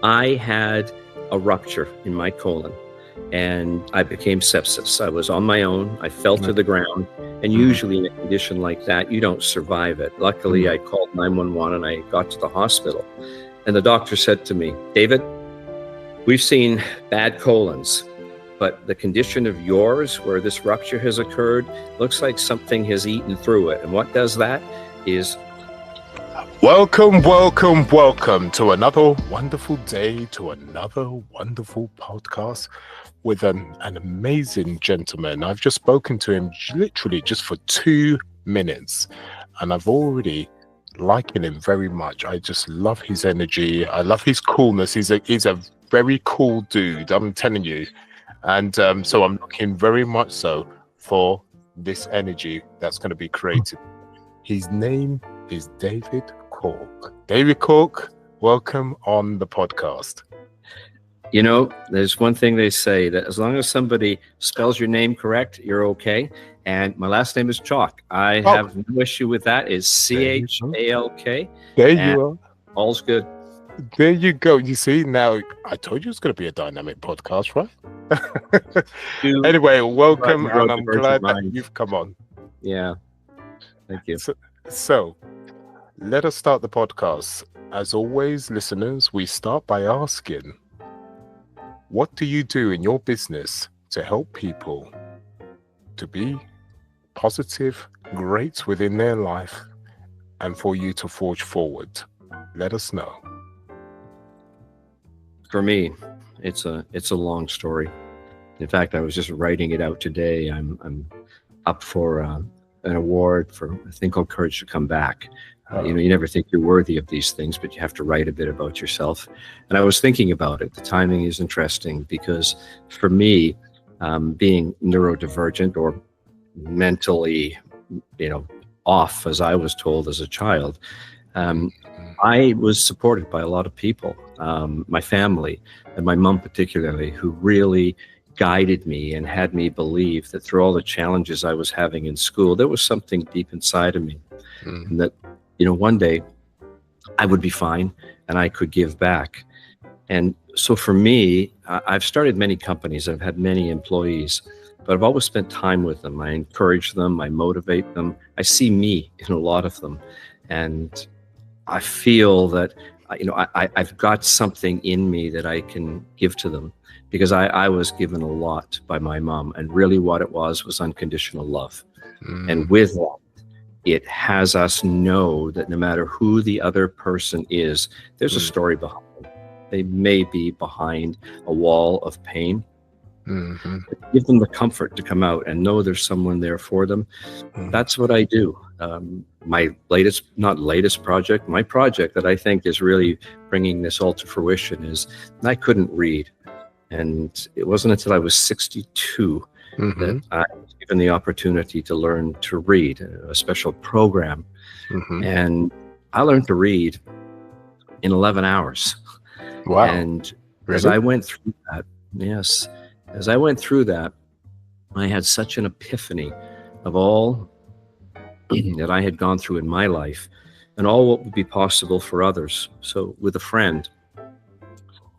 I had a rupture in my colon and I became sepsis. I was on my own. I fell to the ground. And usually in a condition like that, you don't survive it. Luckily, I called 911 and I got to the hospital. And the doctor said to me, David, we've seen bad colons, but the condition of yours where this rupture has occurred looks like something has eaten through it. And what does that is... Welcome to another wonderful day, to another wonderful podcast with an amazing gentleman. I've just spoken to him literally just for 2 minutes, and I've already liking him very much. I just love his energy. I love his coolness. He's a very cool dude, I'm telling you. And so I'm looking very much so for this energy that's going to be created. His name is David Cork. David Cork, welcome on the podcast. You know, there's one thing they say, that as long as somebody spells your name correct, you're okay. And my last name is Chalk. I have no issue with that. It's C-H-A-L-K. There you are. All's good. There you go. You see, now I told you it's going to be a dynamic podcast, right? Anyway, welcome, and I'm glad that you've come on. Yeah. Thank you. So, let us start the podcast. As always, listeners, we start by asking, what do you do in your business to help people to be positive, great within their life, and for you to forge forward? Let us know. For me, it's a long story. In fact, I was just writing it out today. I'm up for an award for a thing called Courage to Come Back. You never think you're worthy of these things, but you have to write a bit about yourself. And I was thinking about it. The timing is interesting because for me, being neurodivergent or mentally, off, as I was told as a child, I was supported by a lot of people, my family and my mom particularly, who really guided me and had me believe that through all the challenges I was having in school, there was something deep inside of me, and that one day I would be fine and I could give back. And so for me, I've started many companies. I've had many employees, but I've always spent time with them. I encourage them. I motivate them. I see me in a lot of them. And I feel that, I've got something in me that I can give to them, because I was given a lot by my mom, and really what it was unconditional love. And with that, it has us know that no matter who the other person is, there's a story behind them. They may be behind a wall of pain. Give them the comfort to come out and know there's someone there for them. That's what I do. My my project that I think is really bringing this all to fruition is, I couldn't read. And it wasn't until I was 62 that I was given the opportunity to learn to read, a special program. And I learned to read in 11 hours. Wow. And as I went through that, I had such an epiphany of all that I had gone through in my life and all what would be possible for others. So with a friend,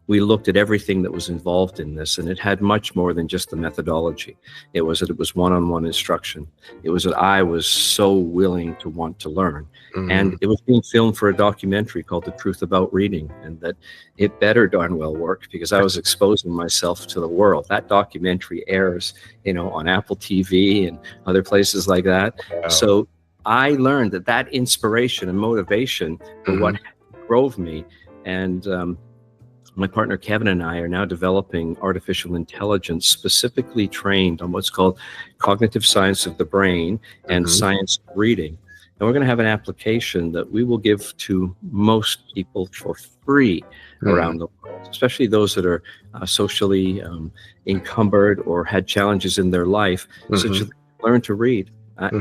we looked at everything that was involved in this, and it had much more than just the methodology. It was one-on-one instruction. It was that I was so willing to want to learn. And it was being filmed for a documentary called The Truth About Reading, and that it better darn well work, because I was exposing myself to the world. That documentary airs, on Apple TV and other places like that. Wow. So I learned that inspiration and motivation were what drove me. And my partner Kevin and I are now developing artificial intelligence specifically trained on what's called cognitive science of the brain and science of reading. And we're going to have an application that we will give to most people for free around the world, especially those that are socially encumbered or had challenges in their life, such as learn to read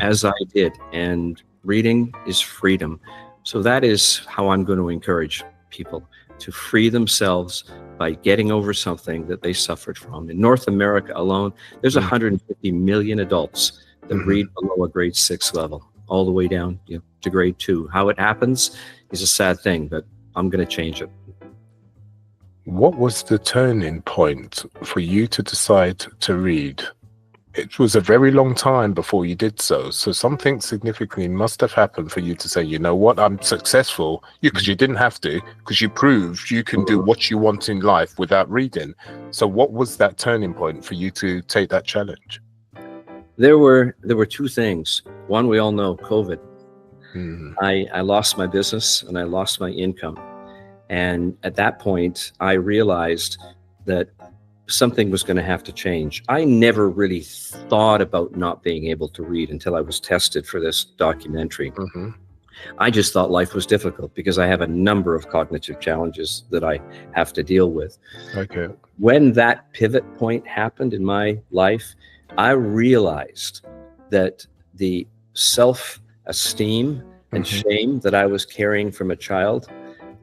as I did. And reading is freedom. So that is how I'm going to encourage people to free themselves by getting over something that they suffered from. In North America alone, there's 150 million adults that read below a grade 6 level, all the way down to grade 2. How it happens is a sad thing, but I'm going to change it. What was the turning point for you to decide to read? It was a very long time before you did so. So something significantly must have happened for you to say, you know what, I'm successful. Because you didn't have to, because you proved you can do what you want in life without reading. So what was that turning point for you to take that challenge? There were two things. One, we all know, COVID. I lost my business and I lost my income. And at that point, I realized that something was going to have to change. I never really thought about not being able to read until I was tested for this documentary. I just thought life was difficult because I have a number of cognitive challenges that I have to deal with. Okay. When that pivot point happened in my life, I realized that the self-esteem and shame that I was carrying from a child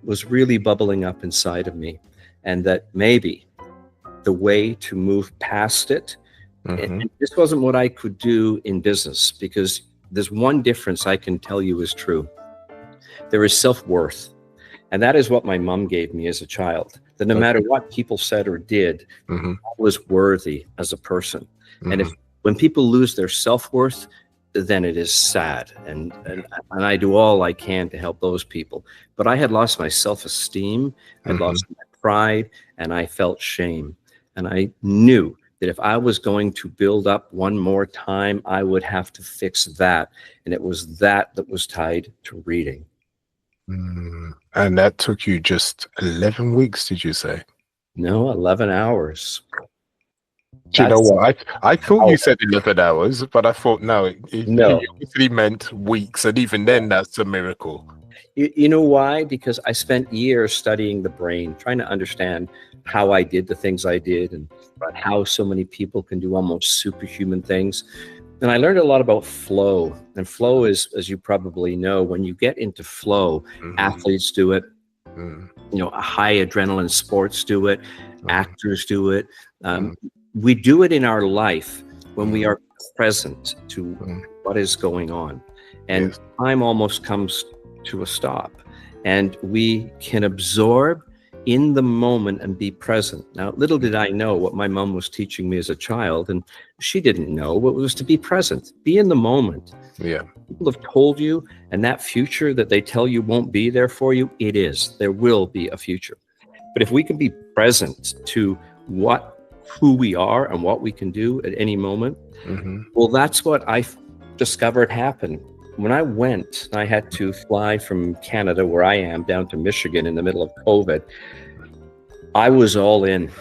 was really bubbling up inside of me, and that maybe the way to move past it, and this wasn't what I could do in business, because there's one difference I can tell you is true. There is self-worth. And that is what my mom gave me as a child, that no matter what people said or did, I was worthy as a person. And when people lose their self-worth, then it is sad. And I do all I can to help those people. But I had lost my self-esteem, I'd lost my pride, and I felt shame. And I knew that if I was going to build up one more time, I would have to fix that. And it was that was tied to reading. And that took you just 11 weeks, did you say? No, 11 hours. Do you know what? I thought you said 11 hours, but I thought, no, it obviously meant weeks. And even then, that's a miracle. You know why? Because I spent years studying the brain, trying to understand how I did the things I did and how so many people can do almost superhuman things. And I learned a lot about flow. And flow is, as you probably know, when you get into flow, athletes do it, high adrenaline sports do it, actors do it. We do it in our life when we are present to what is going on. And time almost comes to a stop. And we can absorb in the moment and be present. Now, little did I know what my mom was teaching me as a child, and she didn't know what was to be present, be in the moment. Yeah. People have told you, and that future that they tell you won't be there for you, it is. There will be a future. But if we can be present to who we are and what we can do at any moment, well, that's what I discovered happened. When I went, I had to fly from Canada, where I am, down to Michigan in the middle of COVID. I was all in.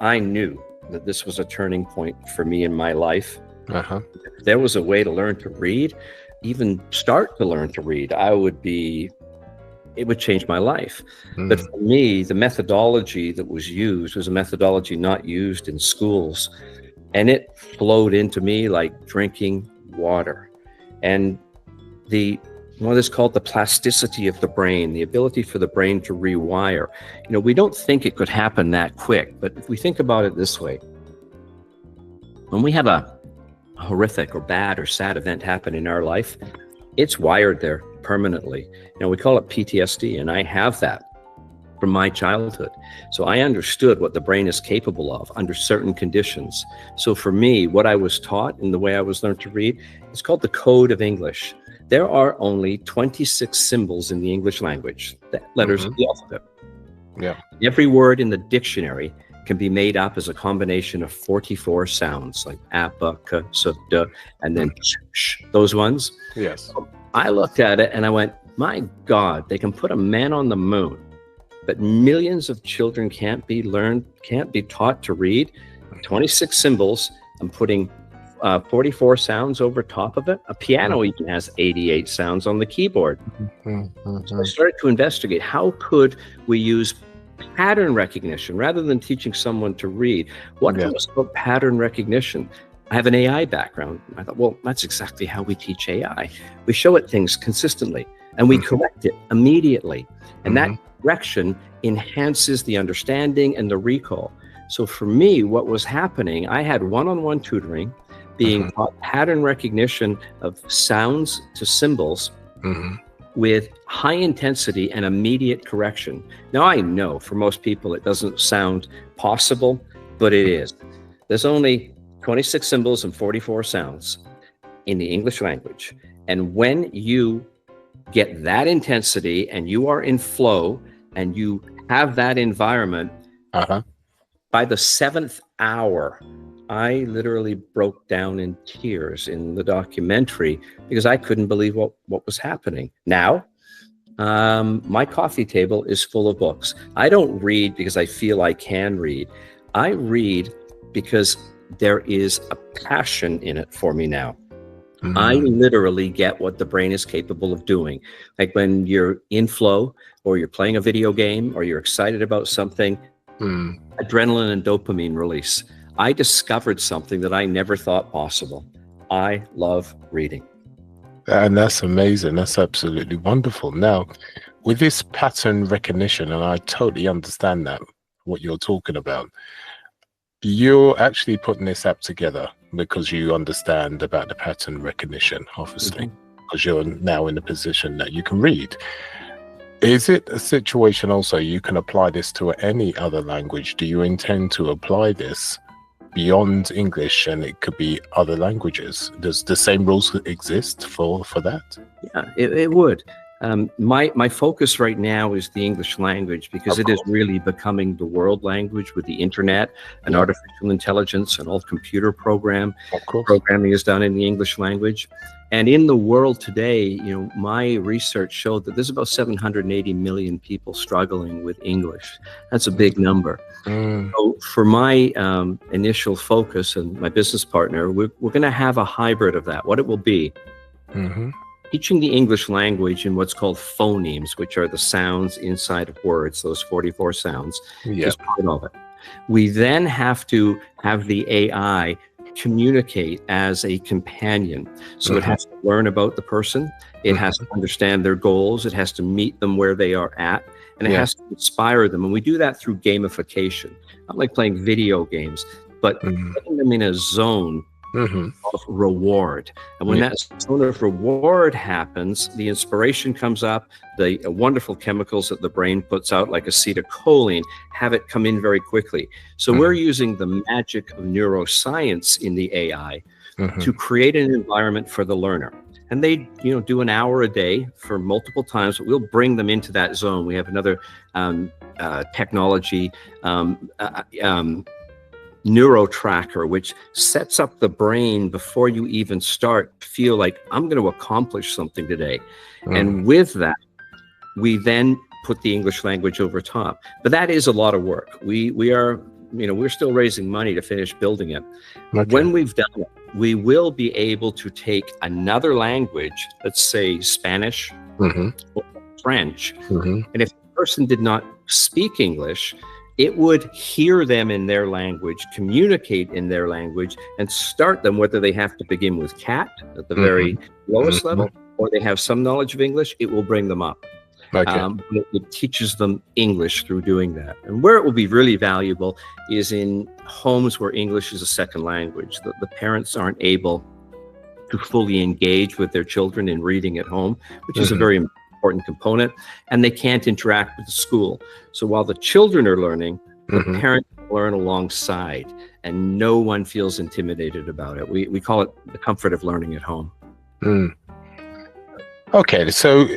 I knew that this was a turning point for me in my life. If there was a way to learn to read, even start to learn to read, it would change my life. But for me, the methodology that was used was a methodology not used in schools. And it flowed into me like drinking water. And what is called the plasticity of the brain, the ability for the brain to rewire. We don't think it could happen that quick, but if we think about it this way, when we have a horrific or bad or sad event happen in our life, it's wired there permanently. We call it PTSD, and I have that from my childhood. So I understood what the brain is capable of under certain conditions. So for me, what I was taught in the way I was learned to read, it's called the code of English. There are only 26 symbols in the English language, the letters of the alphabet. Yeah. Every word in the dictionary can be made up as a combination of 44 sounds, like appa, ka, su, da, and then sh, those ones. Yes. I looked at it and I went, my God, they can put a man on the moon, but millions of children can't be taught to read. 26 symbols, I'm putting 44 sounds over top of it. A piano even has 88 sounds on the keyboard. So I started to investigate, how could we use pattern recognition rather than teaching someone to read? What is about pattern recognition? I have an AI background. I thought, well, that's exactly how we teach AI. We show it things consistently and we correct it immediately. And that correction enhances the understanding and the recall. So for me, what was happening, I had one-on-one tutoring, being taught pattern recognition of sounds to symbols. with high intensity and immediate correction. Now, I know for most people it doesn't sound possible, but it is. There's only 26 symbols and 44 sounds in the English language. And when you get that intensity and you are in flow and you have that environment, by the 7th hour, I literally broke down in tears in the documentary because I couldn't believe what was happening. Now, my coffee table is full of books. I don't read because I feel I can read. I read because there is a passion in it for me now. I literally get what the brain is capable of doing. Like when you're in flow or you're playing a video game or you're excited about something, adrenaline and dopamine release. I discovered something that I never thought possible. I love reading. And that's amazing. That's absolutely wonderful. Now, with this pattern recognition, and I totally understand that, what you're talking about, you're actually putting this app together because you understand about the pattern recognition, obviously, because you're now in a position that you can read. Is it a situation also you can apply this to any other language? Do you intend to apply this beyond English, and it could be other languages? Does the same rules exist for that? Yeah, it would. My focus right now is the English language because it is really becoming the world language with the internet and artificial intelligence, and all computer programming is done in the English language. And in the world today, you know, my research showed that there's about 780 million people struggling with English. That's a big number. So for my initial focus and my business partner, we're going to have a hybrid of that. What it will be, teaching the English language in what's called phonemes, which are the sounds inside of words, those 44 sounds, is part of it. We then have to have the AI communicate as a companion. So it has to learn about the person, it has to understand their goals, it has to meet them where they are at, and it has to inspire them. And we do that through gamification, not like playing video games, but putting them in a zone of reward. And when that zone of reward happens, the inspiration comes up, the wonderful chemicals that the brain puts out, like acetylcholine, have it come in very quickly. So we're using the magic of neuroscience in the AI to create an environment for the learner. And they, you know, do an hour a day for multiple times, but we'll bring them into that zone. We have another technology, neuro tracker, which sets up the brain before you even start to feel like I'm going to accomplish something today. And with that, we then put the English language over top. But that is a lot of work. We are, you know, we're still raising money to finish building it. When we've done it, we will be able to take another language, let's say Spanish or French, and if the person did not speak English, it would hear them in their language, communicate in their language, and start them, whether they have to begin with cat at the very lowest level, or they have some knowledge of English, it will bring them up. It teaches them English through doing that. And where it will be really valuable is in homes where English is a second language. The parents aren't able to fully engage with their children in reading at home, which is a very important component, and they can't interact with the school. So while the children are learning, the parents learn alongside, and no one feels intimidated about it. We call it the comfort of learning at home. Okay, so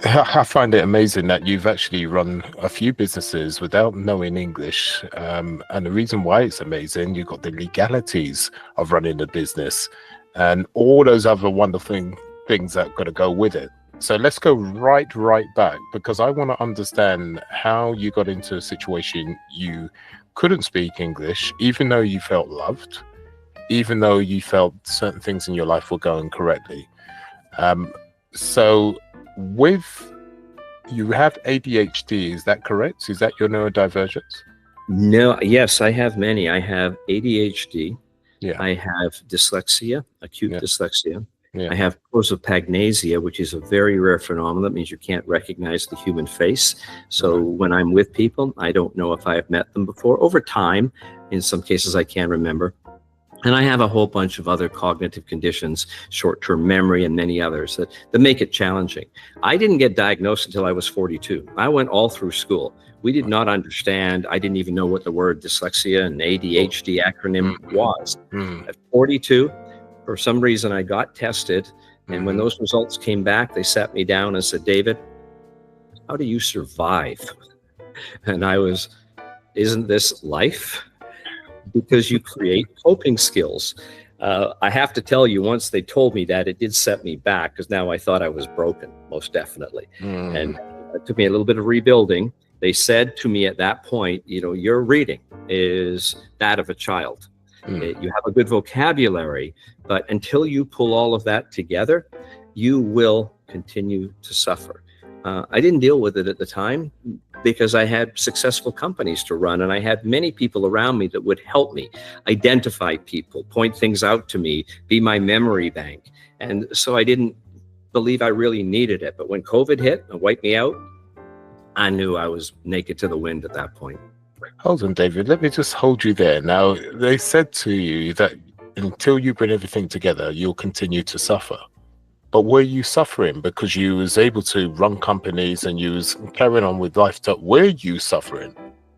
I find it amazing that you've actually run a few businesses without knowing English. And the reason why it's amazing, you've got the legalities of running a business and all those other wonderful things that got to go with it. So let's go right back, because I want to understand how you got into a situation you couldn't speak English, even though you felt loved, even though you felt certain things in your life were going correctly. So with, you have ADHD, is that correct? Is that your neurodivergence? No, yes, I have many. I have ADHD. I have dyslexia, acute dyslexia. I have prosopagnosia, which is a very rare phenomenon. That means you can't recognize the human face. So when I'm with people, I don't know if I have met them before. Over time, in some cases, I can remember. And I have a whole bunch of other cognitive conditions, short-term memory and many others that make it challenging. I didn't get diagnosed until I was 42. I went all through school. We did not understand. I didn't even know what the word dyslexia and ADHD acronym was. At 42, for some reason, I got tested. And when those results came back, they sat me down and said, David, how do you survive? And I was, isn't this life? Because you create coping skills. I have to tell you, once they told me that, it did set me back, because now I thought I was broken, most definitely. And it took me a little bit of rebuilding. They said to me at that point, you know, your reading is that of a child. You have a good vocabulary, but until you pull all of that together, you will continue to suffer. I didn't deal with it at the time because I had successful companies to run, and I had many people around me that would help me identify people, point things out to me, be my memory bank. And so I didn't believe I really needed it. But when COVID hit and wiped me out, I knew I was naked to the wind at that point. Hold on, David. Let me just hold you there. Now, they said to you that until you bring everything together, you'll continue to suffer. But were you suffering because you was able to run companies and you was carrying on with life? Were you suffering?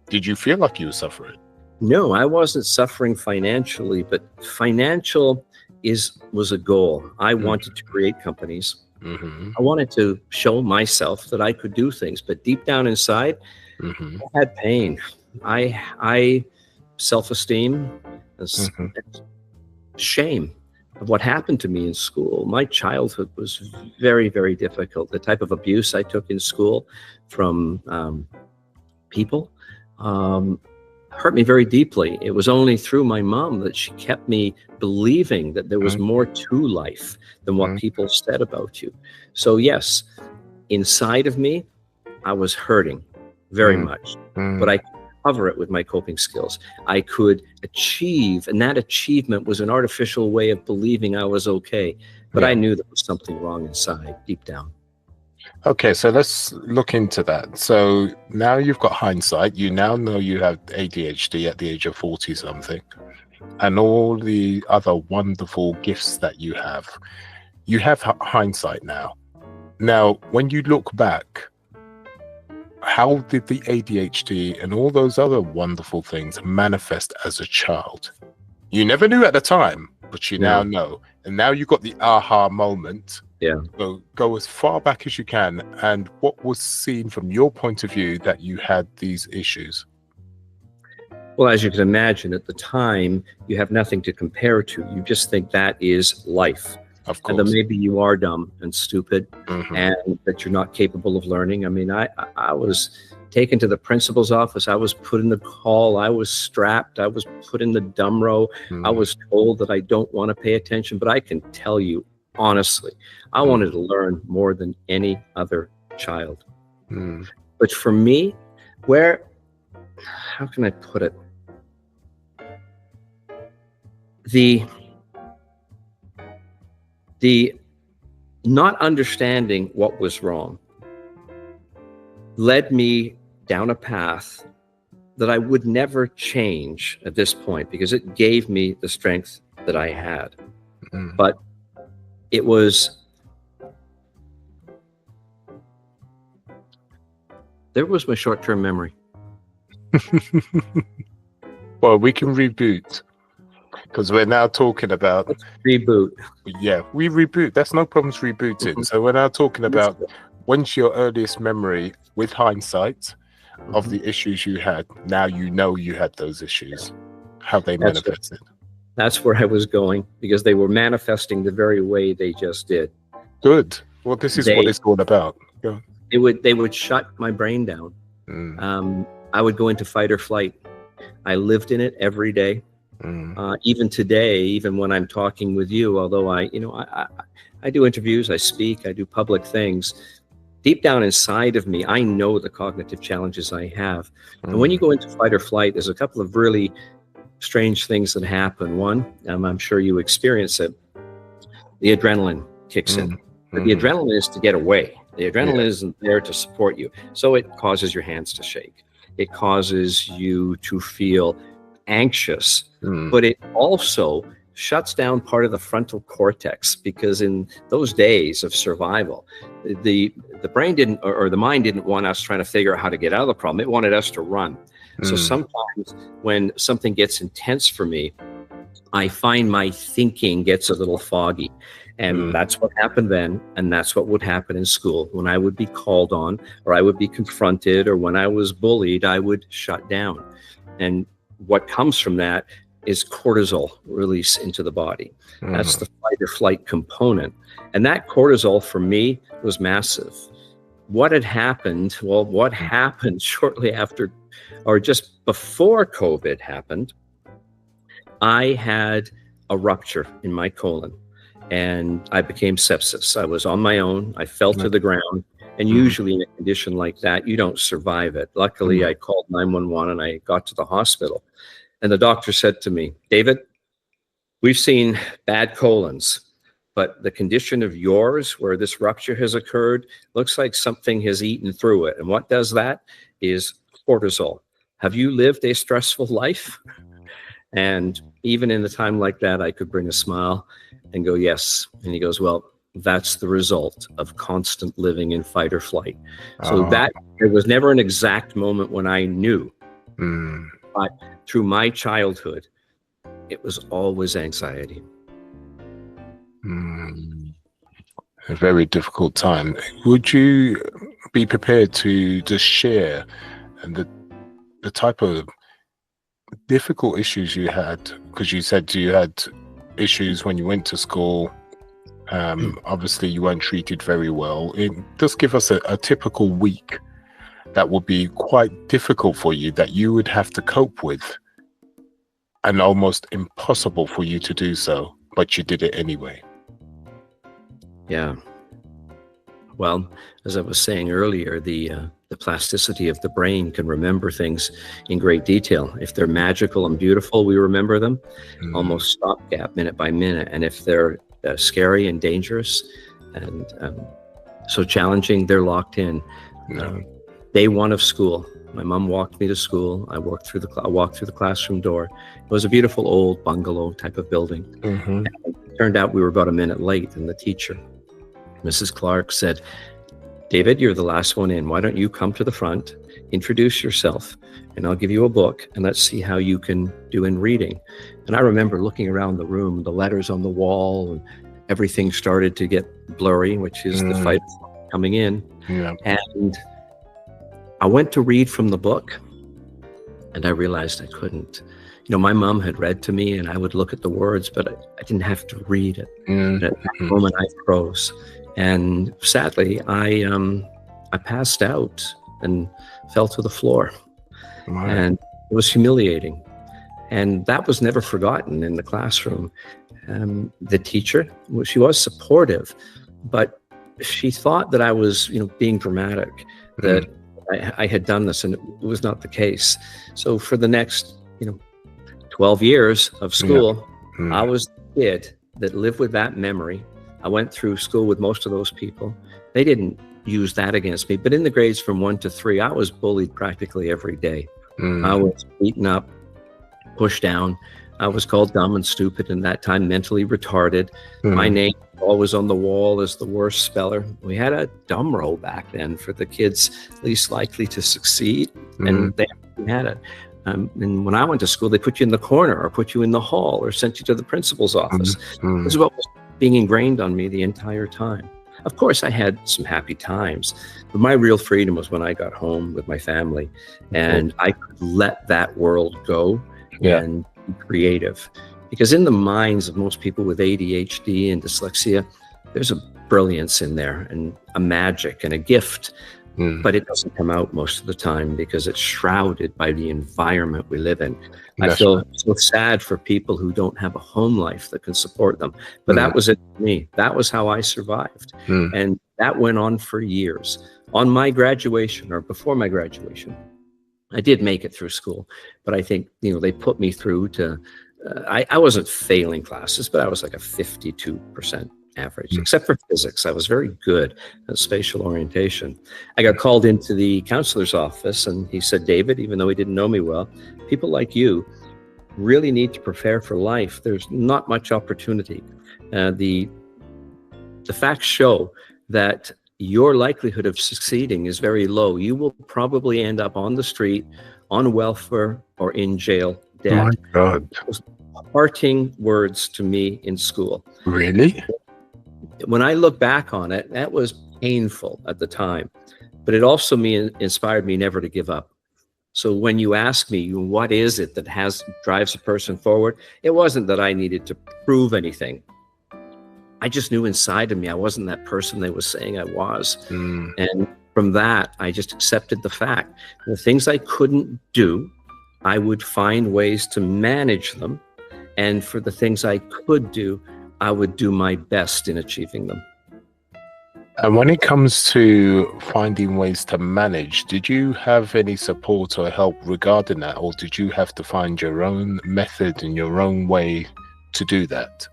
Did you feel like you were suffering? No, I wasn't suffering financially, but financial was a goal. I wanted to create companies. I wanted to show myself that I could do things, but deep down inside, I had pain. I self-esteem, shame of what happened to me in school. My childhood was very, very difficult. The type of abuse I took in school from people hurt me very deeply. It was only through my mom that she kept me believing that there was more to life than what people said about you. So yes, inside of me, I was hurting very much, but I cover it with my coping skills. I could achieve, and that achievement was an artificial way of believing I was okay, but I knew there was something wrong inside, deep down. Okay, so let's look into that. So now you've got hindsight. You now know you have ADHD at the age of 40 something, and all the other wonderful gifts that you have. You have hindsight now. Now, when you look back, how did the ADHD and all those other wonderful things manifest as a child? You never knew at the time, but you now know. And now you got the aha moment. Yeah. So go as far back as you can. And what was seen from your point of view that you had these issues? Well, as you can imagine, at the time, you have nothing to compare to. You just think that is life. Of course. And then maybe you are dumb and stupid and that you're not capable of learning. I mean, I was taken to the principal's office. I was put in the hall. I was strapped. I was put in the dumb row. I was told that I don't want to pay attention. But I can tell you, honestly, I wanted to learn more than any other child. But for me, how can I put it? The not understanding what was wrong led me down a path that I would never change at this point, because it gave me the strength that I had. But it was, there was my short-term memory. Well, we can reboot, because we're now talking about... Let's reboot. Yeah, we reboot. That's no problems rebooting. So we're now talking about when's your earliest memory with hindsight of the issues you had. Now you know you had those issues, how they manifested. That's where I was going, because they were manifesting the very way they just did. Good. Well, this is what it's all about. Yeah. They would shut my brain down. I would go into fight or flight. I lived in it every day. Even today, even when I'm talking with you, although I do interviews, I speak, I do public things, deep down inside of me, I know the cognitive challenges I have. And when you go into fight or flight, there's a couple of really strange things that happen. One, I'm sure you experience it, the adrenaline kicks in. But the adrenaline is to get away. The adrenaline isn't there to support you. So it causes your hands to shake. It causes you to feel anxious, but it also shuts down part of the frontal cortex, because in those days of survival, the brain didn't, or the mind didn't want us trying to figure out how to get out of the problem. It wanted us to run. So sometimes when something gets intense for me, I find my thinking gets a little foggy. And that's what happened then. And that's what would happen in school. When I would be called on, or I would be confronted, or when I was bullied, I would shut down. And what comes from that is cortisol release into the body. That's the fight or flight component. And that cortisol for me was massive. What had happened? Well, what happened shortly after, or just before COVID happened, I had a rupture in my colon and I became sepsis. I was on my own. I fell to the ground. And usually in a condition like that, you don't survive it. Luckily, I called 911 and I got to the hospital. And the doctor said to me, David, we've seen bad colons, but the condition of yours where this rupture has occurred looks like something has eaten through it. And what does that is cortisol. Have you lived a stressful life? And even in a time like that, I could bring a smile and go, yes. And he goes, well, that's the result of constant living in fight or flight. So that there was never an exact moment when I knew. But through my childhood, it was always anxiety. A very difficult time. Would you be prepared to just share the type of difficult issues you had? Because you said you had issues when you went to school. Obviously, you weren't treated very well. Just give us a typical week that would be quite difficult for you, that you would have to cope with, and almost impossible for you to do so, but you did it anyway. Yeah. Well, as I was saying earlier, the plasticity of the brain can remember things in great detail. If they're magical and beautiful, we remember them almost stopgap, minute by minute. And if they're scary and dangerous and so challenging, they're locked in. Day one of school, my mom walked me to school. I walked through the classroom door. It was a beautiful old bungalow type of building. And it turned out we were about a minute late, and the teacher, Mrs. Clark, said, David, you're the last one in. Why don't you come to the front, introduce yourself, and I'll give you a book, and let's see how you can do in reading. And I remember looking around the room, the letters on the wall, and everything started to get blurry, which is the fight coming in. And I went to read from the book, and I realized I couldn't. You know, my mom had read to me, and I would look at the words, but I didn't have to read it. And at that moment, I froze. And sadly, I passed out and fell to the floor. And it was humiliating. And that was never forgotten in the classroom. The teacher, she was supportive, but she thought that I was, being dramatic, that I had done this, and it was not the case. So for the next, 12 years of school, I was the kid that lived with that memory. I went through school with most of those people. They didn't use that against me, but in the grades from 1 to 3, I was bullied practically every day. I was beaten up, pushed down. I was called dumb and stupid, and that time mentally retarded. My name was always on the wall as the worst speller. We had a dumb row back then for the kids least likely to succeed, and they had it. And when I went to school, they put you in the corner or put you in the hall or sent you to the principal's office. This is what was being ingrained on me the entire time. Of course, I had some happy times, but my real freedom was when I got home with my family and I could let that world go and be creative. Because in the minds of most people with ADHD and dyslexia, there's a brilliance in there and a magic and a gift. But it doesn't come out most of the time because it's shrouded by the environment we live in. I feel so sad for people who don't have a home life that can support them. But that was it for me. That was how I survived. And that went on for years. On my graduation, or before my graduation, I did make it through school. But I think, they put me through to, I wasn't failing classes, but I was like a 52% average, except for physics. I was very good at spatial orientation. I got called into the counselor's office and he said, David, even though he didn't know me well, people like you really need to prepare for life, there's not much opportunity. The facts show that your likelihood of succeeding is very low. You will probably end up on the street, on welfare, or in jail, My dead. God. Those parting words to me in school. Really? When I look back on it, that was painful at the time, but it also inspired me never to give up. So when you ask me, what is it that drives a person forward? It wasn't that I needed to prove anything. I just knew inside of me I wasn't that person they were saying I was. And from that, I just accepted the fact. The things I couldn't do, I would find ways to manage them. And for the things I could do, I would do my best in achieving them. And when it comes to finding ways to manage, did you have any support or help regarding that? Or did you have to find your own method and your own way to do that?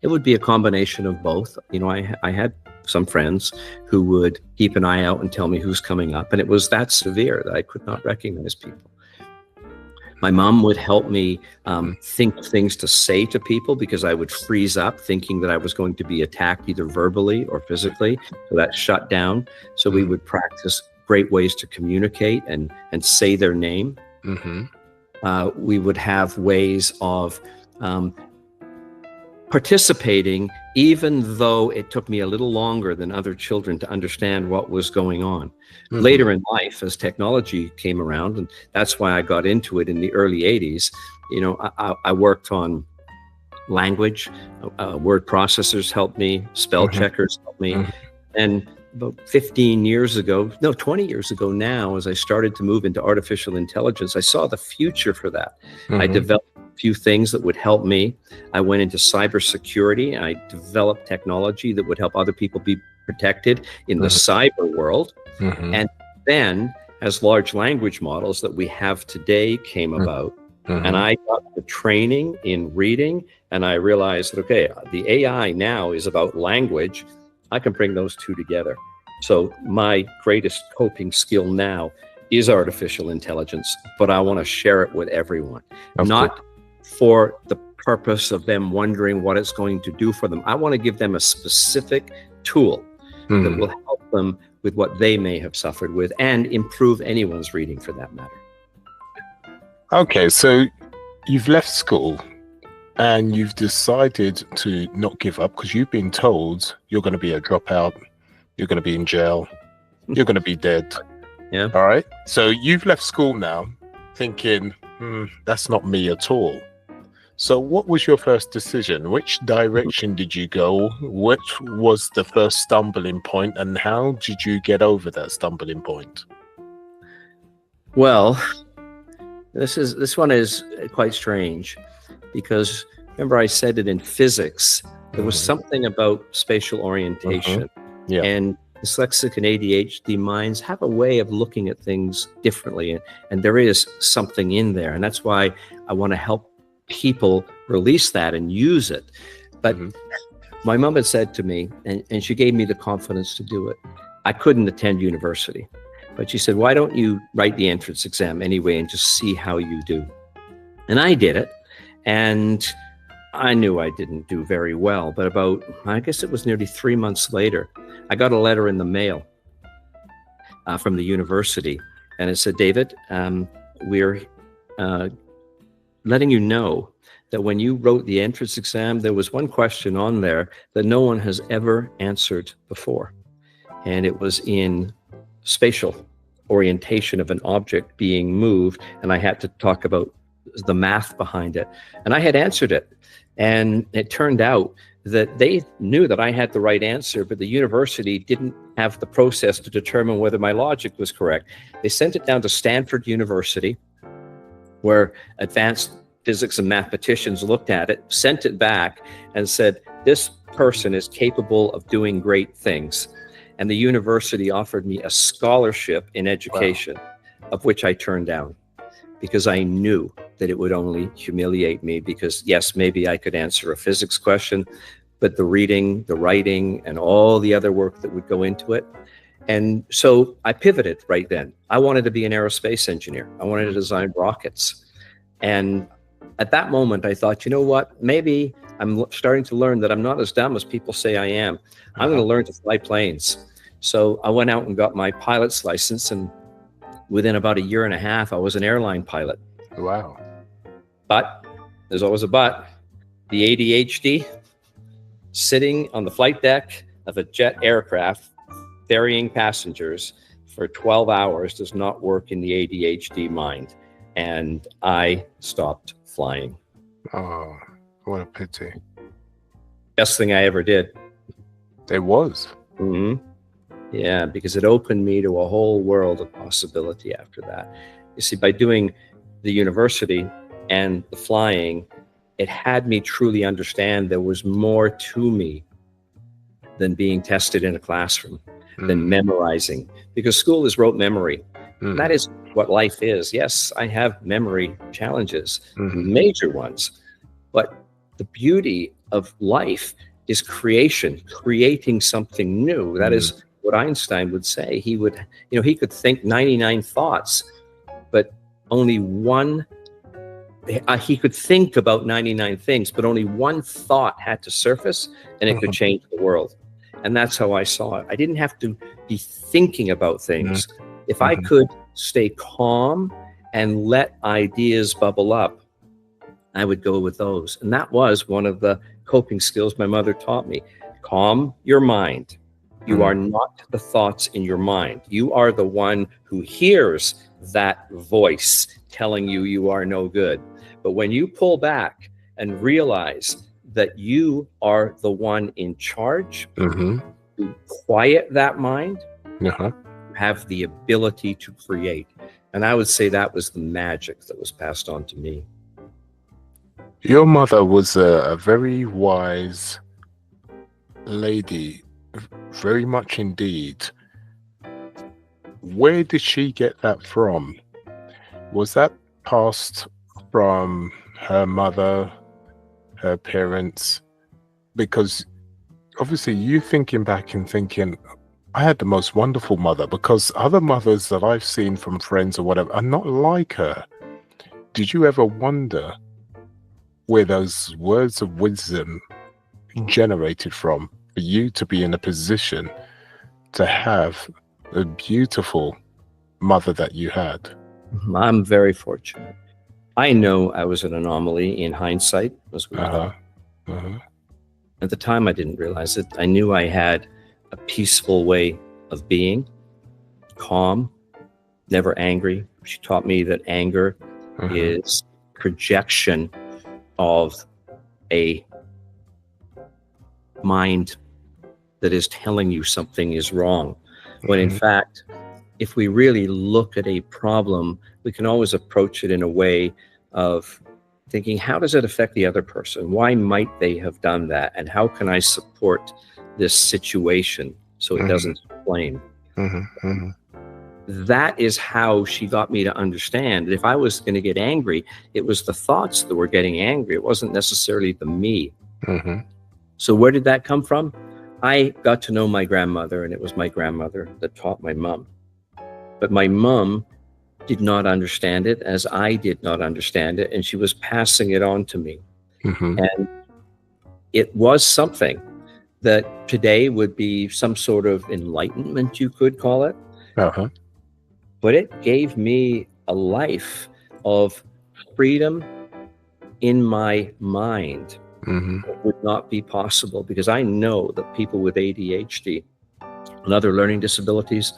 It would be a combination of both. You know, I had some friends who would keep an eye out and tell me who's coming up. And it was that severe that I could not recognize people. My mom would help me think of things to say to people, because I would freeze up thinking that I was going to be attacked either verbally or physically. So that shut down. So we would practice great ways to communicate and say their name. We would have ways of participating, even though it took me a little longer than other children to understand what was going on. Later in life, as technology came around, and that's why I got into it in the early 80s, you know, I worked on language, word processors helped me, spell checkers helped me. And about 20 years ago now, as I started to move into artificial intelligence, I saw the future for that. I developed few things that would help me. I went into cybersecurity. I developed technology that would help other people be protected in the cyber world. And then, as large language models that we have today came about, and I got the training in reading, and I realized that, okay, the AI now is about language. I can bring those two together. So my greatest coping skill now is artificial intelligence, but I want to share it with everyone. Not for the purpose of them wondering what it's going to do for them. I want to give them a specific tool that will help them with what they may have suffered with, and improve anyone's reading for that matter. Okay, so you've left school and you've decided to not give up, because you've been told you're going to be a dropout, you're going to be in jail, you're going to be dead. Yeah. All right. So you've left school now thinking, that's not me at all. So what was your first decision? Which direction did you go? What was the first stumbling point, and how did you get over that stumbling point? Well, this one is quite strange, because remember I said it in physics, there was something about spatial orientation. And dyslexic and ADHD minds have a way of looking at things differently, and there is something in there, and that's why I want to help people release that and use it. But my mom had said to me, and she gave me the confidence to do it, I couldn't attend university, but she said, why don't you write the entrance exam anyway and just see how you do? And I did it, and I knew I didn't do very well, but about, I guess it was nearly 3 months later, I got a letter in the mail from the university, and it said, David, we're letting you know that when you wrote the entrance exam, there was one question on there that no one has ever answered before. And it was in spatial orientation of an object being moved. And I had to talk about the math behind it. And I had answered it. And it turned out that they knew that I had the right answer, but the university didn't have the process to determine whether my logic was correct. They sent it down to Stanford University, where advanced physics and mathematicians looked at it, sent it back, and said, this person is capable of doing great things. And the university offered me a scholarship in education, of which I turned down, because I knew that it would only humiliate me, because yes, maybe I could answer a physics question, but the reading, the writing, and all the other work that would go into it. And so I pivoted right then. I wanted to be an aerospace engineer. I wanted to design rockets. And at that moment, I thought, you know what? Maybe I'm starting to learn that I'm not as dumb as people say I am. I'm going to learn to fly planes. So I went out and got my pilot's license, and within about a year and a half, I was an airline pilot. Wow. But there's always a but. The ADHD, sitting on the flight deck of a jet aircraft, ferrying passengers for 12 hours does not work in the ADHD mind. And I stopped flying. Oh, what a pity. Best thing I ever did. It was. Mm-hmm. Yeah, because it opened me to a whole world of possibility after that. You see, by doing the university and the flying, it had me truly understand there was more to me than being tested in a classroom, than memorizing, because school is rote memory. That is what life is. Yes, I have memory challenges, major ones, but the beauty of life is creation, creating something new. That is what Einstein would say. He would, he could think 99 thoughts, but only one. He could think about 99 things, but only one thought had to surface, and it could change the world. And that's how I saw it. I didn't have to be thinking about things. If I could stay calm and let ideas bubble up, I would go with those. And that was one of the coping skills my mother taught me. Calm your mind. You are not the thoughts in your mind. You are the one who hears that voice telling you you are no good. But when you pull back and realize that you are the one in charge, you quiet that mind, you have the ability to create. And I would say that was the magic that was passed on to me. Your mother was a very wise lady, very much indeed. Where did she get that from? Was that passed from her mother, her parents? Because obviously you thinking back and thinking, I had the most wonderful mother, because other mothers that I've seen from friends or whatever are not like her. Did you ever wonder where those words of wisdom generated from for you to be in a position to have a beautiful mother that you had? I'm very fortunate. I know I was an anomaly in hindsight, as we call it. At the time, I didn't realize it. I knew I had a peaceful way of being, calm, never angry. She taught me that anger is projection of a mind that is telling you something is wrong. When in fact, if we really look at a problem, we can always approach it in a way of thinking, how does it affect the other person? Why might they have done that? And how can I support this situation so it doesn't blame? That is how she got me to understand that if I was going to get angry, it was the thoughts that were getting angry. It wasn't necessarily the me. So where did that come from? I got to know my grandmother, and it was my grandmother that taught my mom. But my mom did not understand it as I did not understand it, and she was passing it on to me. And it was something that today would be some sort of enlightenment, you could call it. But it gave me a life of freedom in my mind. It would not be possible, because I know that people with ADHD and other learning disabilities,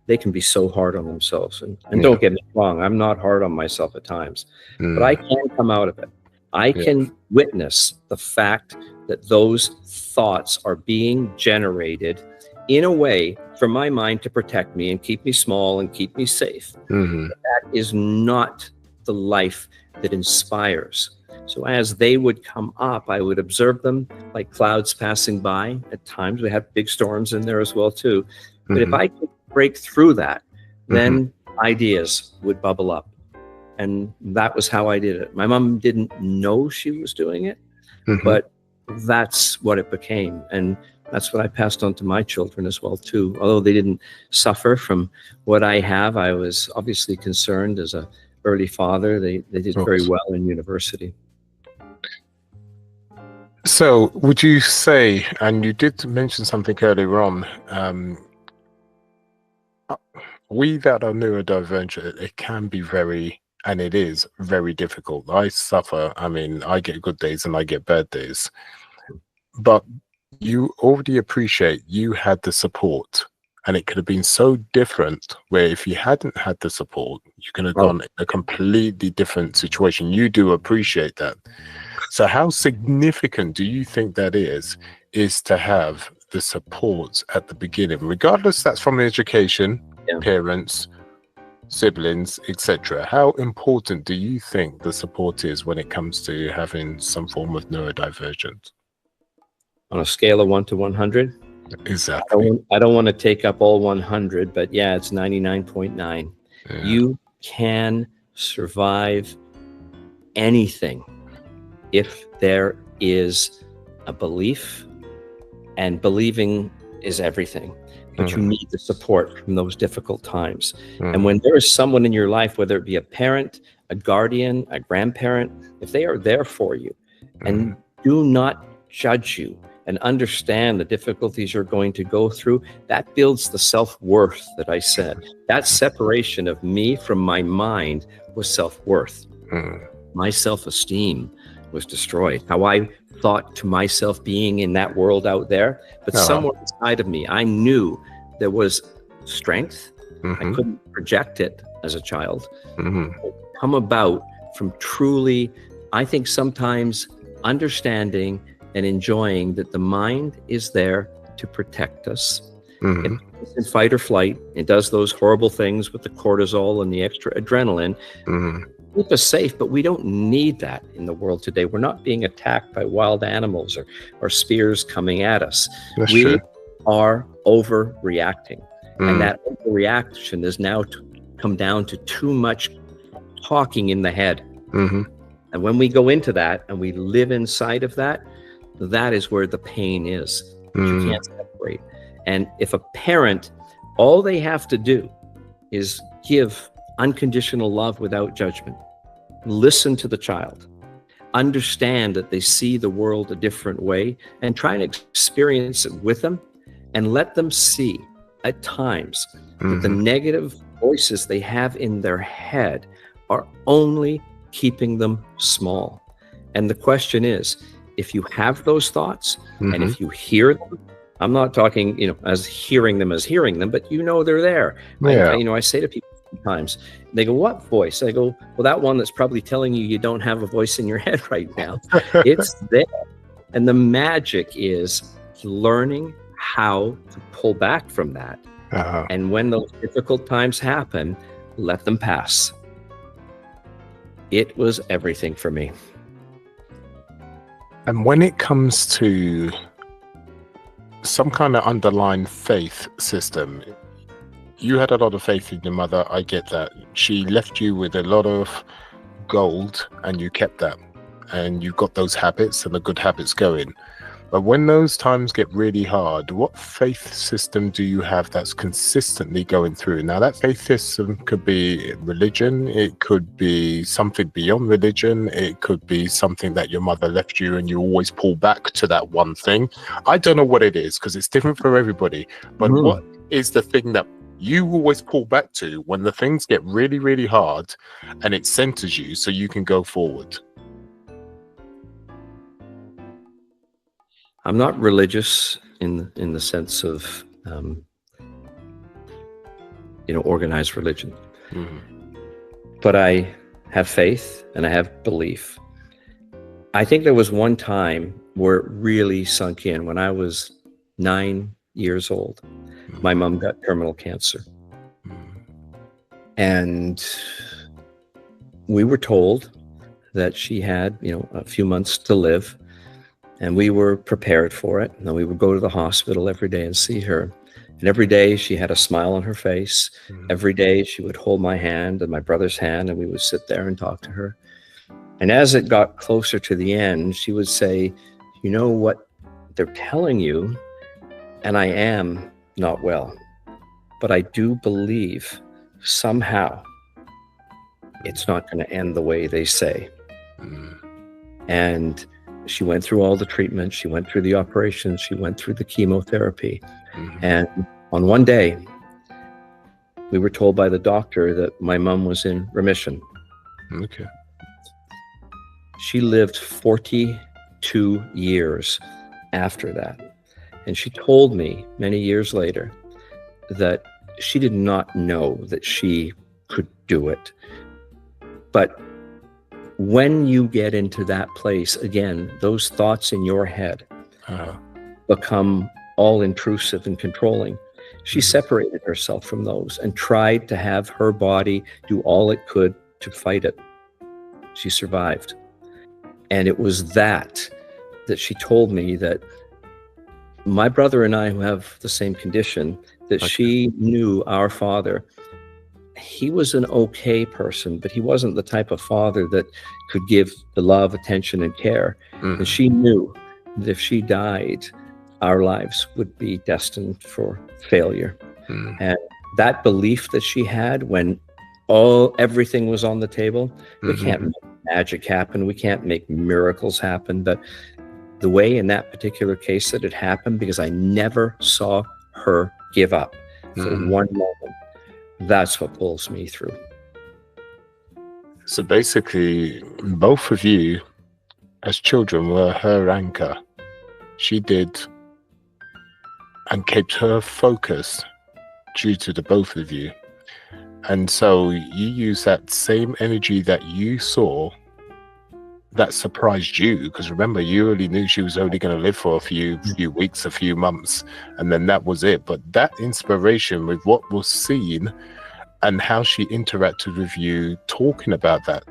they can be so hard on themselves. And don't get me wrong, I'm not hard on myself at times, but I can come out of it. I can witness the fact that those thoughts are being generated in a way for my mind to protect me and keep me small and keep me safe. That is not the life that inspires. So as they would come up, I would observe them like clouds passing by. At times we had big storms in there as well too. But if I could break through that, then ideas would bubble up. And that was how I did it. My mom didn't know she was doing it, but that's what it became. And that's what I passed on to my children as well too. Although they didn't suffer from what I have, I was obviously concerned as a early father. They did very well in university. So would you say, and you did mention something earlier on, we that are neurodivergent, it can be very, and it is very difficult. I suffer. I mean, I get good days and I get bad days. But you already appreciate you had the support, and it could have been so different where if you hadn't had the support, you could have gone in a completely different situation. You do appreciate that. So how significant do you think that is to have the support at the beginning, regardless that's from education, parents, siblings, etc.? How important do you think the support is when it comes to having some form of neurodivergence? On a scale of 1 to 100? Exactly. I don't want to take up all 100, but yeah, it's 99.9. Yeah. You can survive anything if there is a belief, and believing is everything. But you need the support from those difficult times. And when there is someone in your life, whether it be a parent, a guardian, a grandparent, if they are there for you and do not judge you and understand the difficulties you're going to go through, that builds the self-worth that I said. That separation of me from my mind was self-worth. My self-esteem was destroyed. How I thought to myself being in that world out there, but somewhere inside of me, I knew there was strength. I couldn't project it as a child. It come about from truly, I think sometimes understanding and enjoying that the mind is there to protect us. It's in fight or flight. It does those horrible things with the cortisol and the extra adrenaline. Keep us safe, but we don't need that in the world today. We're not being attacked by wild animals or spears coming at us. We are overreacting. And that overreaction is now come down to too much talking in the head. And when we go into that and we live inside of that, that is where the pain is. You can't separate. And if a parent, all they have to do is give unconditional love without judgment. Listen to the child. Understand that they see the world a different way and try and experience it with them, and let them see at times that the negative voices they have in their head are only keeping them small. And the question is, if you have those thoughts and if you hear them, I'm not talking, as hearing them, but they're there. I say to people sometimes, they go, what voice? I go, well, that one that's probably telling you don't have a voice in your head right now. It's there. And the magic is learning how to pull back from that. And when those difficult times happen, let them pass. It was everything for me. And when it comes to some kind of underlying faith system, you had a lot of faith in your mother. I get that. She left you with a lot of gold and you kept that. And you got those habits and the good habits going. But when those times get really hard, what faith system do you have that's consistently going through? Now, that faith system could be religion. It could be something beyond religion. It could be something that your mother left you and you always pull back to that one thing. I don't know what it is because it's different for everybody. But what is the thing that you always pull back to when the things get really, really hard and it centers you so you can go forward? I'm not religious in the sense of, organized religion, but I have faith and I have belief. I think there was one time where it really sunk in when I was 9 years old. My mom got terminal cancer, and we were told that she had, a few months to live. And we were prepared for it. And we would go to the hospital every day and see her. And every day she had a smile on her face. Every day she would hold my hand and my brother's hand, and we would sit there and talk to her. And as it got closer to the end, she would say, you know what they're telling you, and I am not well. But I do believe somehow it's not going to end the way they say. Mm. And she went through all the treatment. She went through the operations. She went through the chemotherapy. Mhm. And on one day, we were told by the doctor that my mom was in remission. Okay. She lived 42 years after that. And she told me many years later that she did not know that she could do it. But when you get into that place, again, those thoughts in your head become all intrusive and controlling. She separated herself from those and tried to have her body do all it could to fight it. She survived. And it was that she told me that my brother and I, who have the same condition, that she knew our father. He was an okay person, but he wasn't the type of father that could give the love, attention, and care. Mhm. And she knew that if she died, our lives would be destined for failure. Mhm. And that belief that she had when everything was on the table, we can't make magic happen. We can't make miracles happen. But the way in that particular case that it happened, because I never saw her give up for one moment, that's what pulls me through. So basically, both of you as children were her anchor. She did and kept her focus due to the both of you. And so you use that same energy that you saw that surprised you, because remember, you already knew she was only going to live for a few weeks, a few months, and then that was it. But that inspiration with what was seen and how she interacted with you, talking about that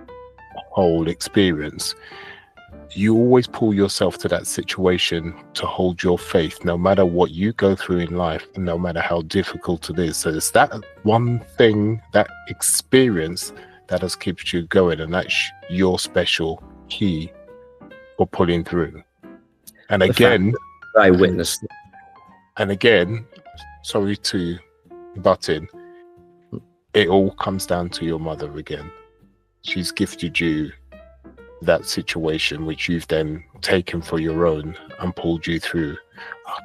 whole experience, you always pull yourself to that situation to hold your faith, no matter what you go through in life and no matter how difficult it is. So it's that one thing, that experience, that has kept you going, and that's your special key for pulling through. And again, I witnessed it. And again, sorry to butt in, it all comes down to your mother again. She's gifted you that situation which you've then taken for your own and pulled you through.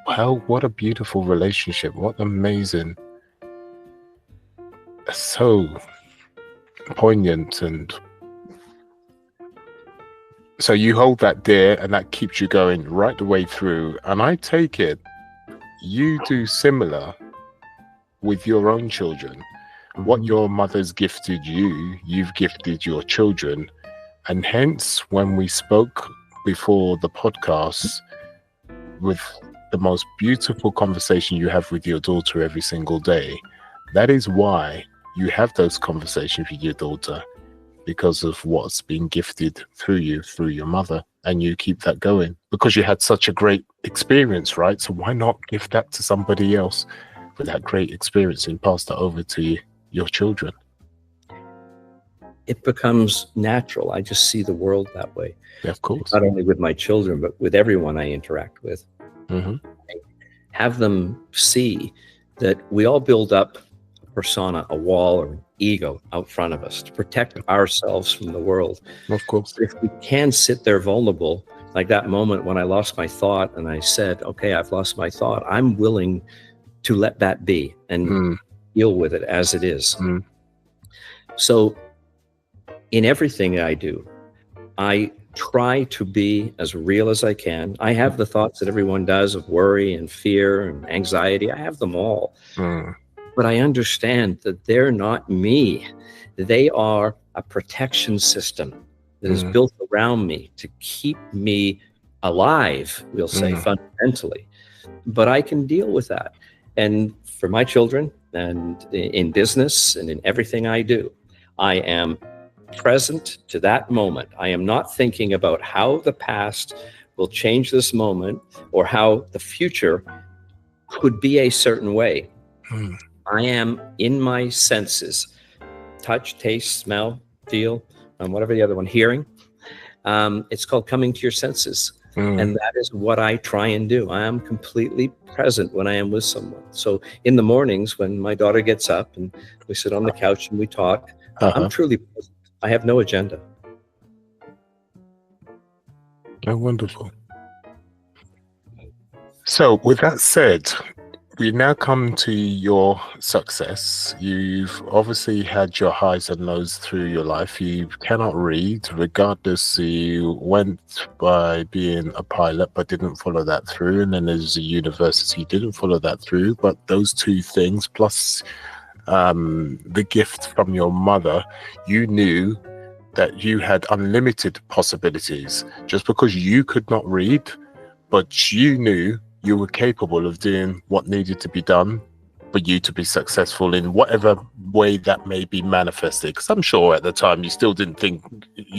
Well, what a beautiful relationship. What amazing, so poignant. And so you hold that dear, and that keeps you going right the way through. And I take it you do similar with your own children. What your mother's gifted you, you've gifted your children. And hence, when we spoke before the podcast, with the most beautiful conversation you have with your daughter every single day, that is why you have those conversations with your daughter, because of what's been gifted through you, through your mother. And you keep that going because you had such a great experience, right? So why not give that to somebody else with that great experience and pass that over to your children? It becomes natural. I just see the world that way. Yeah, of course. Not only with my children, but with everyone I interact with. I have them see that we all build up a persona, a wall, or an ego out front of us to protect ourselves from the world. Of course. If we can sit there vulnerable, like that moment when I lost my thought and I said, okay, I've lost my thought, I'm willing to let that be and deal with it as it is. So in everything I do, I try to be as real as I can. I have the thoughts that everyone does of worry and fear and anxiety. I have them all. But I understand that they're not me. They are a protection system that is built around me to keep me alive, we'll say, fundamentally. But I can deal with that. And for my children and in business and in everything I do, I am present to that moment. I am not thinking about how the past will change this moment or how the future could be a certain way. I am in my senses, touch, taste, smell, feel, and whatever the other one, hearing. It's called coming to your senses. And that is what I try and do. I am completely present when I am with someone. So in the mornings when my daughter gets up and we sit on the couch and we talk, I'm truly present. I have no agenda. Oh, wonderful. So with that said, we now come to your success. You've obviously had your highs and lows through your life. You cannot read, regardless. You went by being a pilot, but didn't follow that through. And then there's a university, didn't follow that through. But those two things, plus the gift from your mother, you knew that you had unlimited possibilities. Just because you could not read, but you knew you were capable of doing what needed to be done for you to be successful in whatever way that may be manifested. Because I'm sure at the time you still didn't think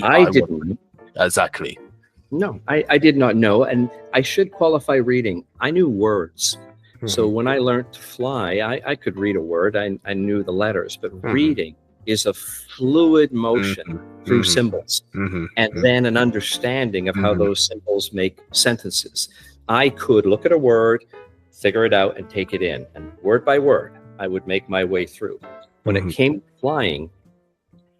I didn't. Exactly. No, I did not know. And I should qualify reading. I knew words. So when I learned to fly, I could read a word. I knew the letters, but reading is a fluid motion through symbols, and then an understanding of how those symbols make sentences. I could look at a word, figure it out, and take it in. And word by word, I would make my way through. When it came to flying,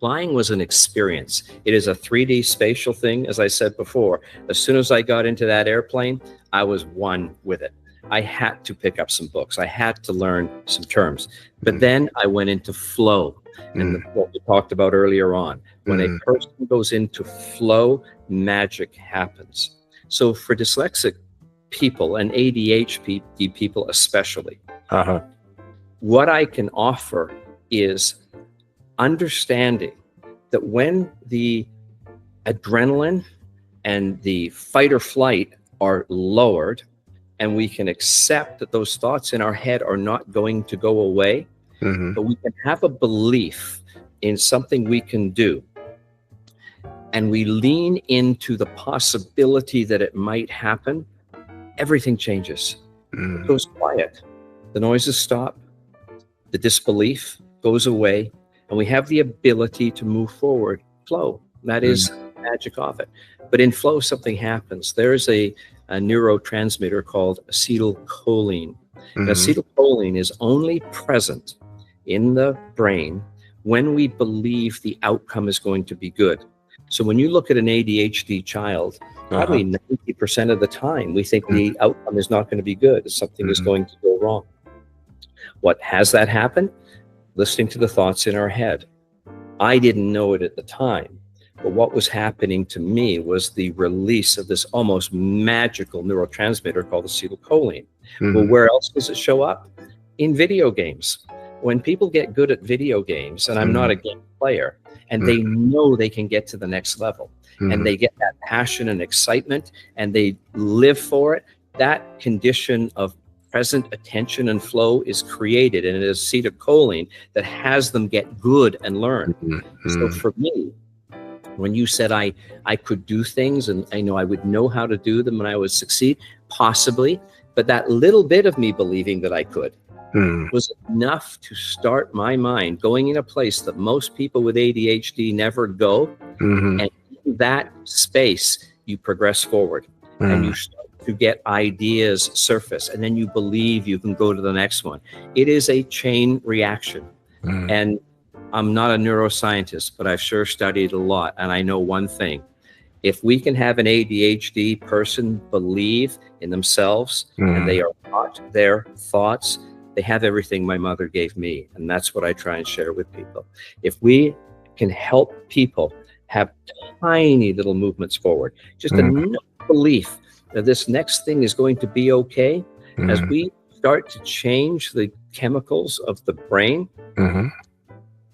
flying was an experience. It is a 3D spatial thing, as I said before. As soon as I got into that airplane, I was one with it. I had to pick up some books. I had to learn some terms. But then I went into flow. And what we talked about earlier on, when a person goes into flow, magic happens. So for dyslexic people and ADHD people especially, what I can offer is understanding that when the adrenaline and the fight or flight are lowered, and we can accept that those thoughts in our head are not going to go away, but we can have a belief in something we can do, and we lean into the possibility that it might happen, everything changes. It goes quiet. The noises stop. The disbelief goes away, and we have the ability to move forward. Flow. That is the magic of it. But in flow, something happens. There's a neurotransmitter called acetylcholine. And acetylcholine is only present in the brain when we believe the outcome is going to be good. So when you look at an ADHD child, probably 90% of the time, we think the outcome is not going to be good. Something is going to go wrong. What has that happen? Listening to the thoughts in our head. I didn't know it at the time, but what was happening to me was the release of this almost magical neurotransmitter called acetylcholine. Well, where else does it show up? In video games. When people get good at video games, and I'm not a game player, and they know they can get to the next level, and they get that passion and excitement, and they live for it, that condition of present attention and flow is created, and it is acetylcholine that has them get good and learn. So for me, when you said I could do things and I know I would know how to do them and I would succeed, possibly, but that little bit of me believing that I could was enough to start my mind going in a place that most people with ADHD never go. And in that space, you progress forward and you start to get ideas surface, and then you believe you can go to the next one. It is a chain reaction. And I'm not a neuroscientist, but I've sure studied a lot. And I know one thing: if we can have an ADHD person believe in themselves and they are not their thoughts, they have everything my mother gave me. And that's what I try and share with people. If we can help people have tiny little movements forward, just enough belief that this next thing is going to be okay, as we start to change the chemicals of the brain,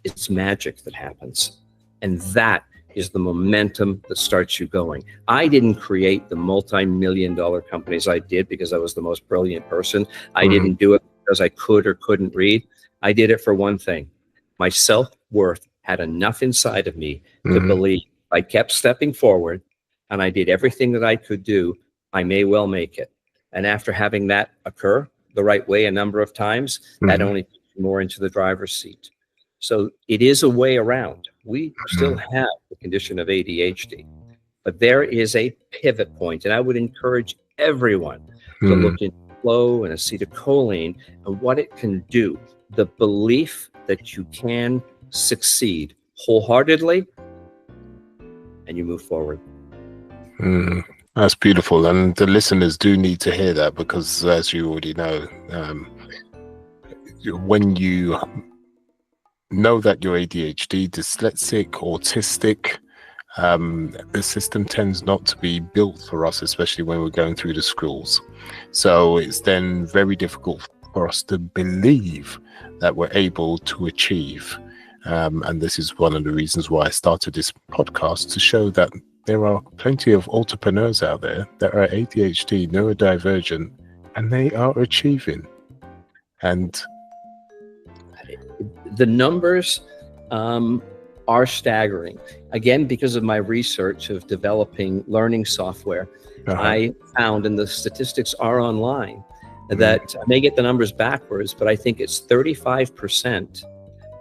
it's magic that happens. And that is the momentum that starts you going. I didn't create the multi-million-dollar companies I did because I was the most brilliant person. I didn't do it because I could or couldn't read. I did it for one thing. My self-worth had enough inside of me to believe I kept stepping forward and I did everything that I could do, I may well make it. And after having that occur the right way a number of times, that only puts you more into the driver's seat. So it is a way around. We still have the condition of ADHD, but there is a pivot point. And I would encourage everyone to look into flow and acetylcholine and what it can do. The belief that you can succeed wholeheartedly and you move forward. That's beautiful, and the listeners do need to hear that, because as you already know, when you know that you're ADHD, dyslexic, autistic, the system tends not to be built for us, especially when we're going through the schools. So it's then very difficult for us to believe that we're able to achieve. And this is one of the reasons why I started this podcast, to show that there are plenty of entrepreneurs out there that are ADHD, neurodivergent, and they are achieving. And the numbers are staggering. Again, because of my research of developing learning software, I found, and the statistics are online, that I may get the numbers backwards, but I think it's 35%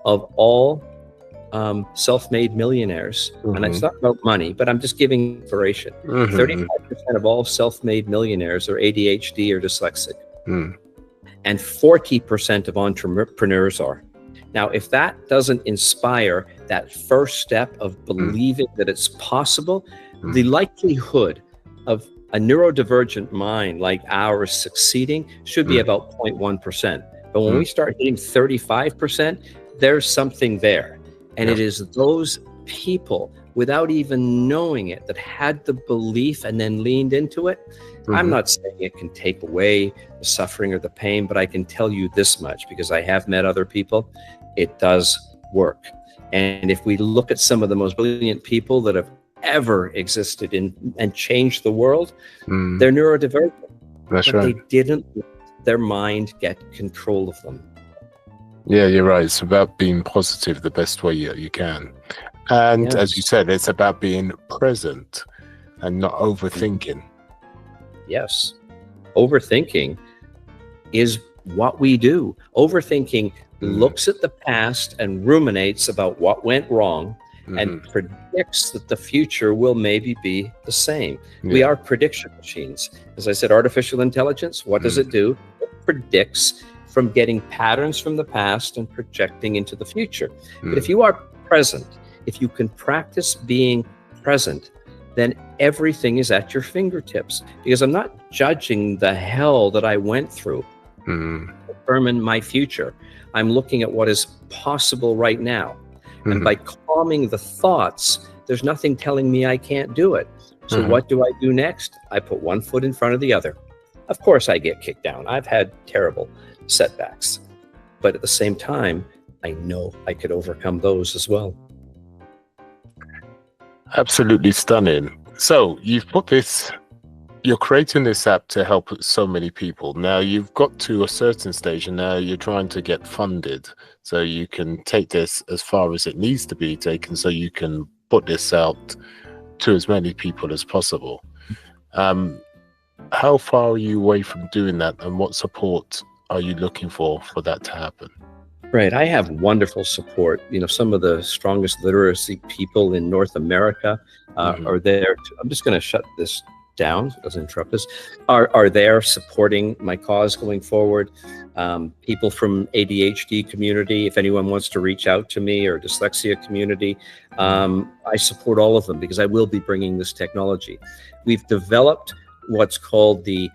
of all self-made millionaires, and it's not about money, but I'm just giving inspiration. 35% of all self-made millionaires are ADHD or dyslexic, and 40% of entrepreneurs are. Now, if that doesn't inspire that first step of believing that it's possible, the likelihood of a neurodivergent mind like ours succeeding should be about 0.1%. But when we start hitting 35%, there's something there. And it is those people, without even knowing it, that had the belief and then leaned into it. I'm not saying it can take away the suffering or the pain, but I can tell you this much, because I have met other people, it does work. And if we look at some of the most brilliant people that have ever existed and changed the world, they're neurodivergent. That's but right. They didn't let their mind get control of them. Yeah, you're right. It's about being positive the best way you can. And as you said, it's about being present and not overthinking. Yes. Overthinking is what we do. Overthinking looks at the past and ruminates about what went wrong and predicts that the future will maybe be the same. We are prediction machines. As I said, artificial intelligence, what does it do? It predicts from getting patterns from the past and projecting into the future. But if you are present, if you can practice being present, then everything is at your fingertips. Because I'm not judging the hell that I went through to determine my future. I'm looking at what is possible right now. And by calming the thoughts, there's nothing telling me I can't do it. So what do I do next? I put one foot in front of the other. Of course I get kicked down. I've had terrible setbacks. But at the same time, I know I could overcome those as well. Absolutely stunning. So you're creating this app to help so many people. Now you've got to a certain stage, and now you're trying to get funded so you can take this as far as it needs to be taken, so you can put this out to as many people as possible. How far are you away from doing that, and what support are you looking for that to happen? Right. I have wonderful support. You know, some of the strongest literacy people in North America are there. I'm just going to shut this down so it doesn't interrupt us. Are there supporting my cause going forward. People from ADHD community, if anyone wants to reach out to me, or dyslexia community, I support all of them, because I will be bringing this technology. We've developed what's called the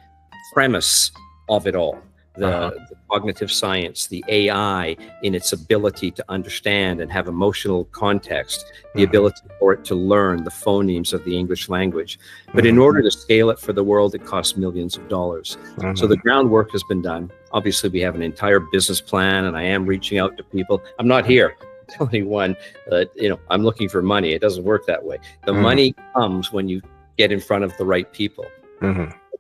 premise of it all. The cognitive science, the AI in its ability to understand and have emotional context, the ability for it to learn the phonemes of the English language. But in order to scale it for the world, it costs millions of dollars. So the groundwork has been done. Obviously, we have an entire business plan, and I am reaching out to people. I'm not here telling anyone that, I'm looking for money. It doesn't work that way. The money comes when you get in front of the right people.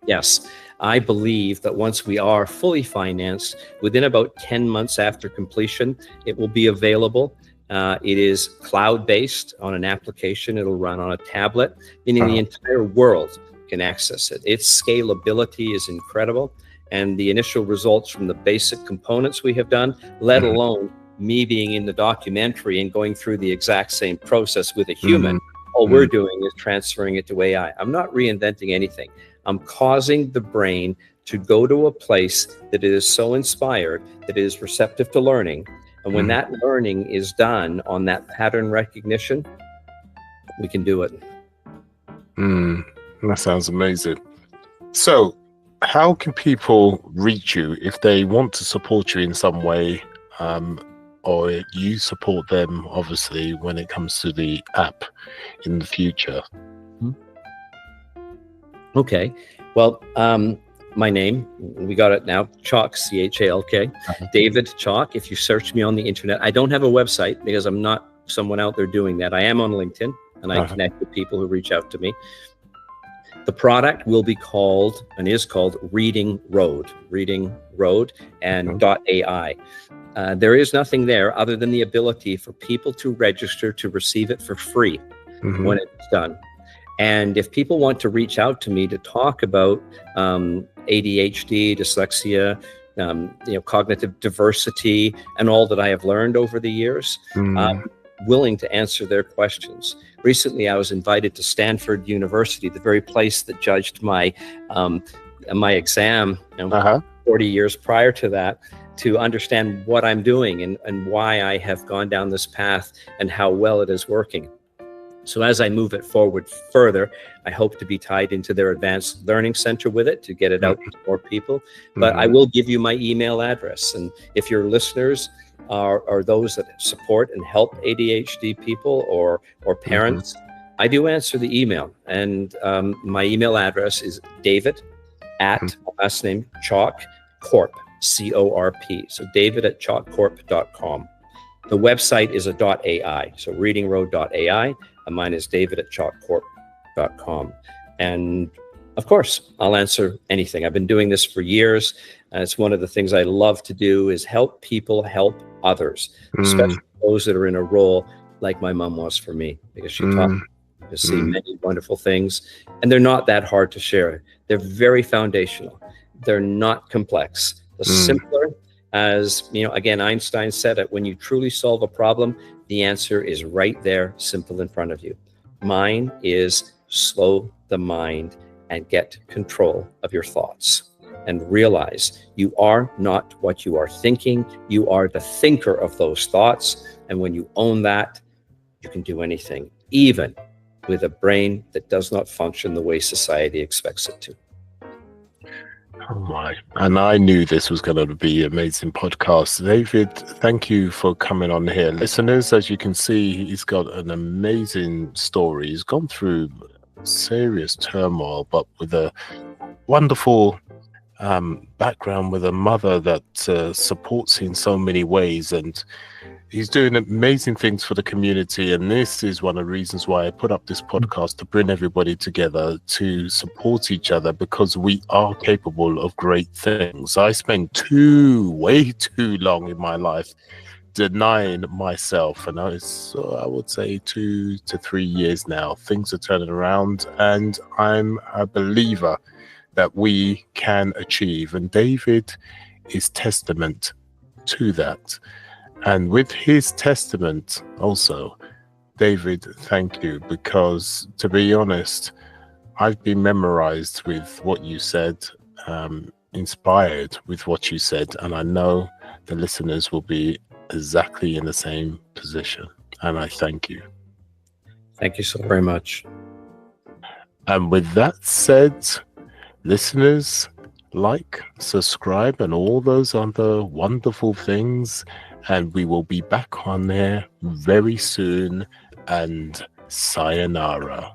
Yes. I believe that once we are fully financed, within about 10 months after completion, it will be available. It is cloud-based on an application. It'll run on a tablet, meaning the entire world can access it. Its scalability is incredible. And the initial results from the basic components we have done, let alone me being in the documentary and going through the exact same process with a human, all we're doing is transferring it to AI. I'm not reinventing anything. I'm causing the brain to go to a place that it is so inspired that it is receptive to learning. And when that learning is done on that pattern recognition, we can do it. That sounds amazing. So, how can people reach you if they want to support you in some way, or you support them, obviously, when it comes to the app in the future? Okay. Well, my name, we got it now, Chalk, C-H-A-L-K, David Chalk. If you search me on the internet, I don't have a website because I'm not someone out there doing that. I am on LinkedIn, and I connect with people who reach out to me. The product will be called, and is called, Reading Road, and .ai. There is nothing there other than the ability for people to register to receive it for free when it's done. And if people want to reach out to me to talk about ADHD, dyslexia, cognitive diversity, and all that I have learned over the years, I'm willing to answer their questions. Recently, I was invited to Stanford University, the very place that judged my exam 40 years prior to that, to understand what I'm doing and why I have gone down this path and how well it is working. So as I move it forward further, I hope to be tied into their advanced learning center with it to get it out to more people. But I will give you my email address. And if your listeners are those that support and help ADHD people or parents, I do answer the email. And my email address is David at my last name, Chalk Corp, C-O-R-P. So David at chalkcorp.com. The website is a .ai, so readingroad.ai. And mine is David at chalkcorp.com. And of course, I'll answer anything. I've been doing this for years. And it's one of the things I love to do is help people help others, especially those that are in a role like my mom was for me, because she taught me to see many wonderful things. And they're not that hard to share. They're very foundational. They're not complex. The simpler, as again, Einstein said it, when you truly solve a problem, the answer is right there, simple in front of you. Mine is slow the mind and get control of your thoughts and realize you are not what you are thinking. You are the thinker of those thoughts. And when you own that, you can do anything, even with a brain that does not function the way society expects it to. Oh my. And I knew this was going to be an amazing podcast. David, thank you for coming on here. Listeners, as you can see, he's got an amazing story. He's gone through serious turmoil, but with a wonderful background, with a mother that supports him in so many ways. And he's doing amazing things for the community. And this is one of the reasons why I put up this podcast, to bring everybody together, to support each other, because we are capable of great things. I spent way too long in my life denying myself. And I would say 2 to 3 years now, things are turning around, and I'm a believer that we can achieve. And David is testament to that. And with his testament also, David, thank you, because to be honest, I've been memorized with what you said, inspired with what you said, and I know the listeners will be exactly in the same position. And I thank you. Thank you so very much. And with that said, listeners, like, subscribe, and all those other wonderful things. And we will be back on there very soon. And sayonara.